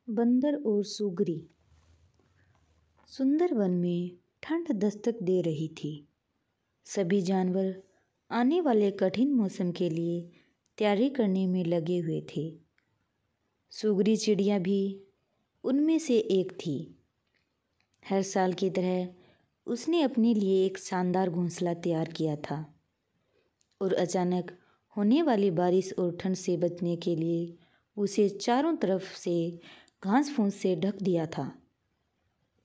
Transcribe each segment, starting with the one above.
बंदर और सुगरी। सुंदर वन में ठंड दस्तक दे रही थी। सभी जानवर आने वाले कठिन मौसम के लिए तैयारी करने में लगे हुए थे। सुगरी चिड़िया भी उनमें से एक थी। हर साल की तरह उसने अपने लिए एक शानदार घोंसला तैयार किया था और अचानक होने वाली बारिश और ठंड से बचने के लिए उसे चारों तरफ से घास फूस से ढक दिया था।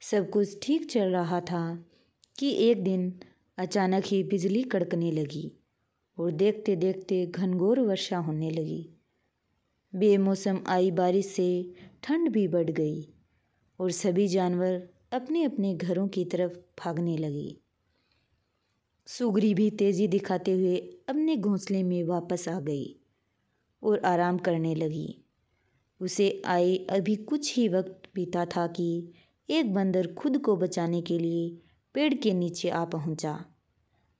सब कुछ ठीक चल रहा था कि एक दिन अचानक ही बिजली कड़कने लगी और देखते देखते घनघोर वर्षा होने लगी। बेमौसम आई बारिश से ठंड भी बढ़ गई और सभी जानवर अपने अपने घरों की तरफ भागने लगे। सुगरी भी तेजी दिखाते हुए अपने घोंसले में वापस आ गई और आराम करने लगी। उसे आए अभी कुछ ही वक्त बीता था कि एक बंदर खुद को बचाने के लिए पेड़ के नीचे आ पहुंचा।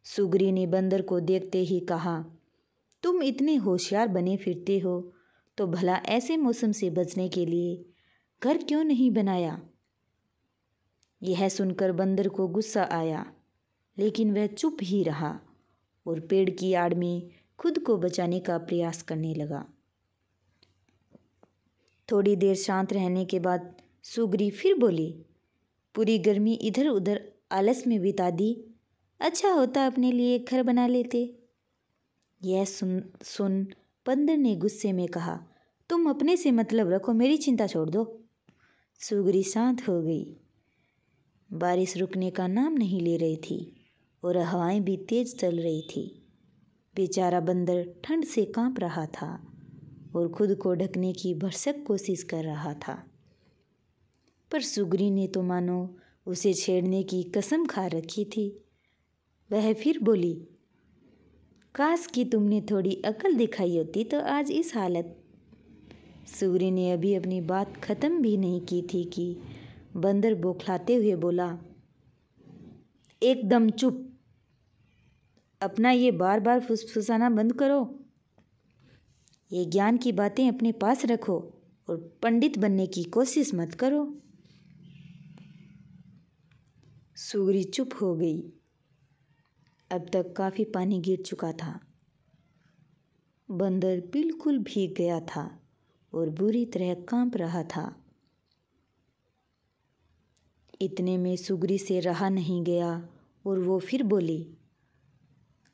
सुगरी ने बंदर को देखते ही कहा, तुम इतने होशियार बने फिरते हो तो भला ऐसे मौसम से बचने के लिए घर क्यों नहीं बनाया? यह सुनकर बंदर को गुस्सा आया, लेकिन वह चुप ही रहा और पेड़ की आड़ में खुद को बचाने का प्रयास करने लगा। थोड़ी देर शांत रहने के बाद सुगरी फिर बोली, पूरी गर्मी इधर उधर आलस में बिता दी, अच्छा होता अपने लिए एक घर बना लेते। यह सुन बंदर ने गुस्से में कहा, तुम अपने से मतलब रखो, मेरी चिंता छोड़ दो। सुगरी शांत हो गई। बारिश रुकने का नाम नहीं ले रही थी और हवाएं भी तेज चल रही थी। बेचारा बंदर ठंड से कांप रहा था और खुद को ढकने की भरसक कोशिश कर रहा था। पर सुगरी ने तो मानो उसे छेड़ने की कसम खा रखी थी। वह फिर बोली, काश कि तुमने थोड़ी अकल दिखाई होती तो आज इस हालत। सुगरी ने अभी अपनी बात खत्म भी नहीं की थी कि बंदर बौखलाते हुए बोला, एकदम चुप, अपना ये बार बार फुसफुसाना बंद करो। ये ज्ञान की बातें अपने पास रखो और पंडित बनने की कोशिश मत करो। सुगरी चुप हो गई। अब तक काफी पानी गिर चुका था। बंदर बिल्कुल भीग गया था और बुरी तरह कांप रहा था। इतने में सुगरी से रहा नहीं गया और वो फिर बोली,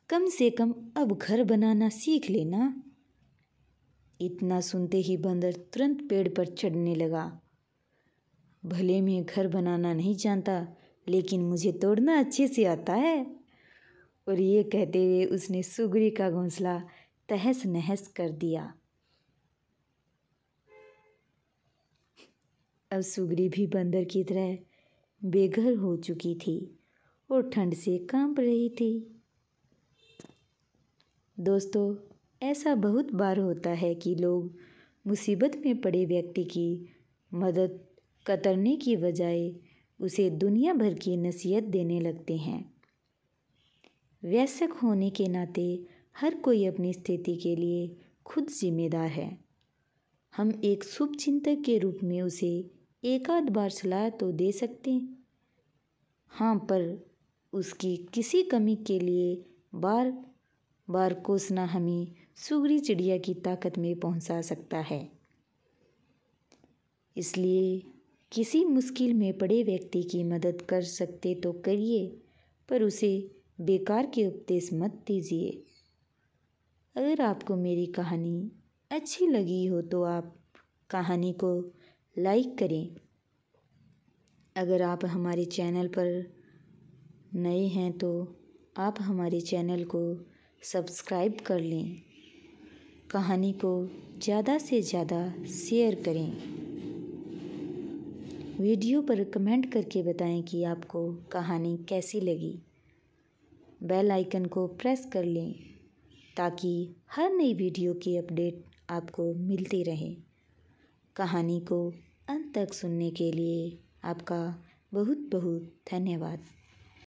कम से कम अब घर बनाना सीख लेना। इतना सुनते ही बंदर तुरंत पेड़ पर चढ़ने लगा। भले मैं घर बनाना नहीं जानता, लेकिन मुझे तोड़ना अच्छे से आता है। और ये कहते हुए उसने सुगरी का घोंसला तहस नहस कर दिया। अब सुगरी भी बंदर की तरह बेघर हो चुकी थी और ठंड से कांप रही थी। दोस्तों, ऐसा बहुत बार होता है कि लोग मुसीबत में पड़े व्यक्ति की मदद करने की बजाय उसे दुनिया भर की नसीहत देने लगते हैं। वयस्क होने के नाते हर कोई अपनी स्थिति के लिए खुद जिम्मेदार है। हम एक शुभ चिंतक के रूप में उसे एक आध बार सलाह तो दे सकते हैं, हाँ, पर उसकी किसी कमी के लिए बार बार कोसना हमें सुगरी चिड़िया की ताकत में पहुंचा सकता है। इसलिए किसी मुश्किल में पड़े व्यक्ति की मदद कर सकते तो करिए, पर उसे बेकार के उपदेश मत दीजिए। अगर आपको मेरी कहानी अच्छी लगी हो तो आप कहानी को लाइक करें। अगर आप हमारे चैनल पर नए हैं तो आप हमारे चैनल को सब्सक्राइब कर लें। कहानी को ज़्यादा से ज़्यादा शेयर करें। वीडियो पर कमेंट करके बताएं कि आपको कहानी कैसी लगी। बेल आइकन को प्रेस कर लें ताकि हर नई वीडियो की अपडेट आपको मिलती रहे। कहानी को अंत तक सुनने के लिए आपका बहुत बहुत धन्यवाद।